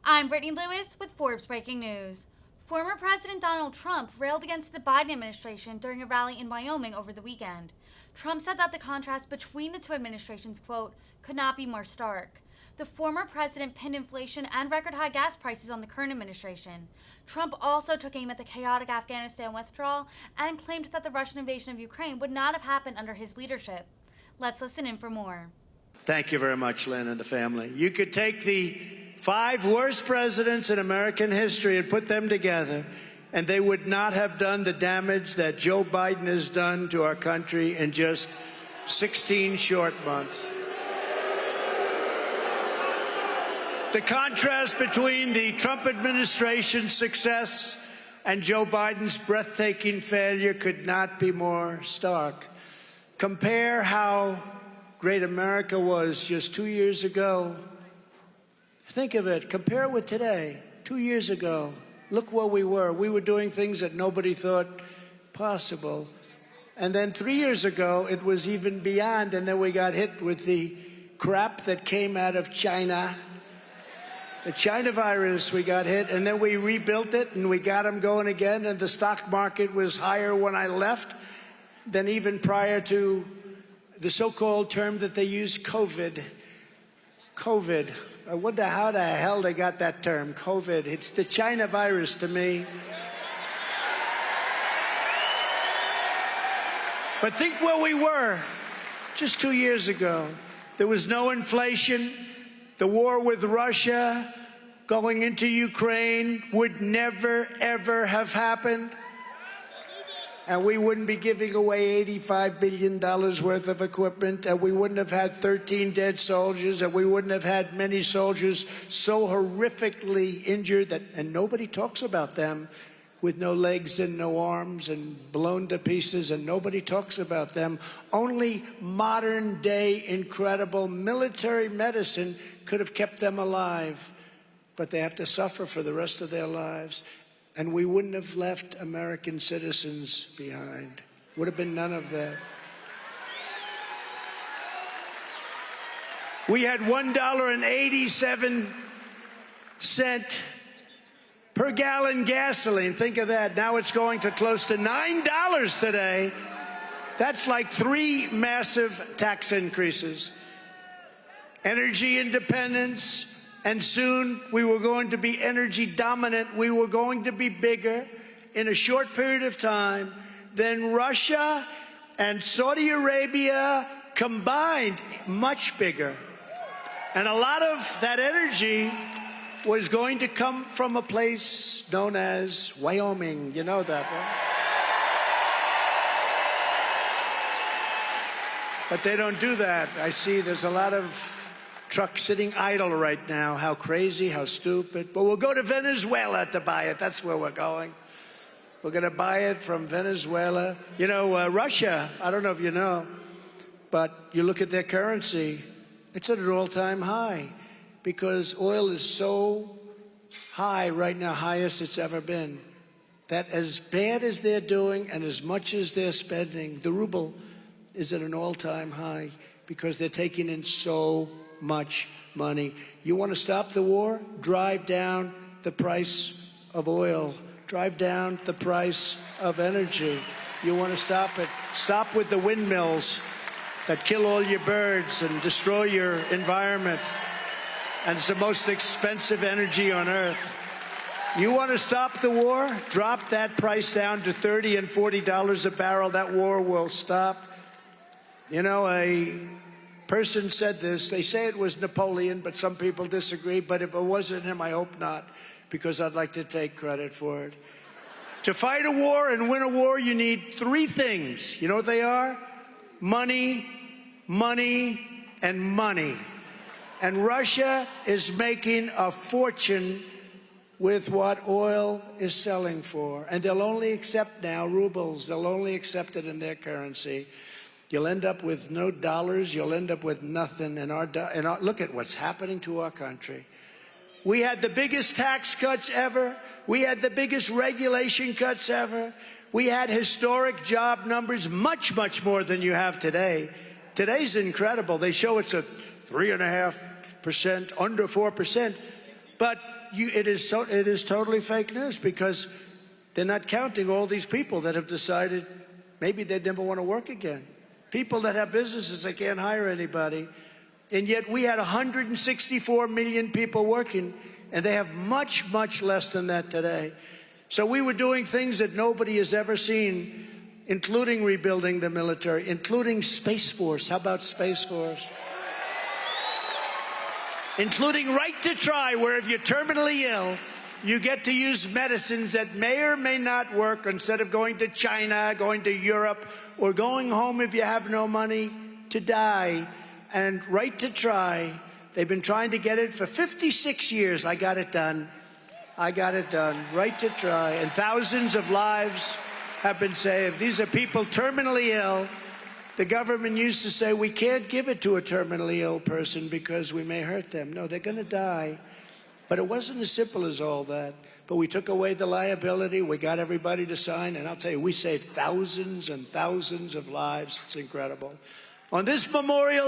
I'm Brittany Lewis with Forbes Breaking News. Former President Donald Trump railed against the Biden administration during a rally in Wyoming over the weekend. Trump said that the contrast between the two administrations, quote, could not be more stark. The former president pinned inflation and record high gas prices on the current administration. Trump also took aim at the chaotic Afghanistan withdrawal and claimed that the Russian invasion of Ukraine would not have happened under his leadership. Let's listen in for more. Thank you very much, Lynn and the family. You could take the 5 worst presidents in American history and put them together, and they would not have done the damage that Joe Biden has done to our country in just 16 short months. The contrast between the Trump administration's success and Joe Biden's breathtaking failure could not be more stark. Compare how great America was just 2 years ago. Think of it. Compare it with today. 2 years ago, look where we were. We were doing things that nobody thought possible. And then 3 years ago, it was even beyond. And then we got hit with the crap that came out of China. The China virus, we got hit. And then we rebuilt it, and we got them going again. And the stock market was higher when I left than even prior to the so-called term that they use, COVID. COVID. I wonder how the hell they got that term, COVID. It's the China virus to me. But think where we were just 2 years ago. There was no inflation. The war with Russia going into Ukraine would never, ever have happened. And we wouldn't be giving away $85 billion worth of equipment, and we wouldn't have had 13 dead soldiers, and we wouldn't have had many soldiers so horrifically injured and nobody talks about them, with no legs and no arms and blown to pieces, and nobody talks about them. Only modern-day incredible military medicine could have kept them alive, but they have to suffer for the rest of their lives. And we wouldn't have left American citizens behind. Would have been none of that. We had $1.87 per gallon gasoline. Think of that. Now it's going to close to $9 today. That's like 3 massive tax increases. Energy independence. And soon we were going to be energy dominant. We were going to be bigger in a short period of time than Russia and Saudi Arabia combined, much bigger. And a lot of that energy was going to come from a place known as Wyoming. You know that, right? But they don't do that. I see there's a lot of trucks sitting idle right now. How crazy, how stupid. But we'll go to Venezuela to buy it. That's where we're going. We're going to buy it from Venezuela. You know, Russia, I don't know if you know, but you look at their currency, it's at an all-time high because oil is so high right now, highest it's ever been, that as bad as they're doing and as much as they're spending, the ruble is at an all-time high because they're taking in so much money. You want to stop the war? Drive down the price of oil. Drive down the price of energy. You want to stop it? Stop with the windmills that kill all your birds and destroy your environment. And it's the most expensive energy on earth. You want to stop the war? Drop that price down to $30 and $40 a barrel. That war will stop. You know, a person said this. They say it was Napoleon, but some people disagree. But if it wasn't him, I hope not, because I'd like to take credit for it. To fight a war and win a war, you need 3 things. You know what they are? Money, money, and money. And Russia is making a fortune with what oil is selling for. And they'll only accept now rubles. They'll only accept it in their currency. You'll end up with no dollars. You'll end up with nothing. And look at what's happening to our country. We had the biggest tax cuts ever. We had the biggest regulation cuts ever. We had historic job numbers, much, much more than you have today. Today's incredible. They show it's a 3.5%, under 4%. But it is totally fake news, because they're not counting all these people that have decided maybe they never want to work again. People that have businesses, they can't hire anybody. And yet we had 164 million people working, and they have much, much less than that today. So we were doing things that nobody has ever seen, including rebuilding the military, including Space Force. How about Space Force? Including right to try, where if you're terminally ill, you get to use medicines that may or may not work, instead of going to China, going to Europe, or going home if you have no money to die. And right to try, they've been trying to get it for 56 years. I got it done. I got it done. Right to try. And thousands of lives have been saved. These are people terminally ill. The government used to say, we can't give it to a terminally ill person because we may hurt them. No, they're going to die. But it wasn't as simple as all that. But we took away the liability. We got everybody to sign. And I'll tell you, we saved thousands and thousands of lives. It's incredible. On this Memorial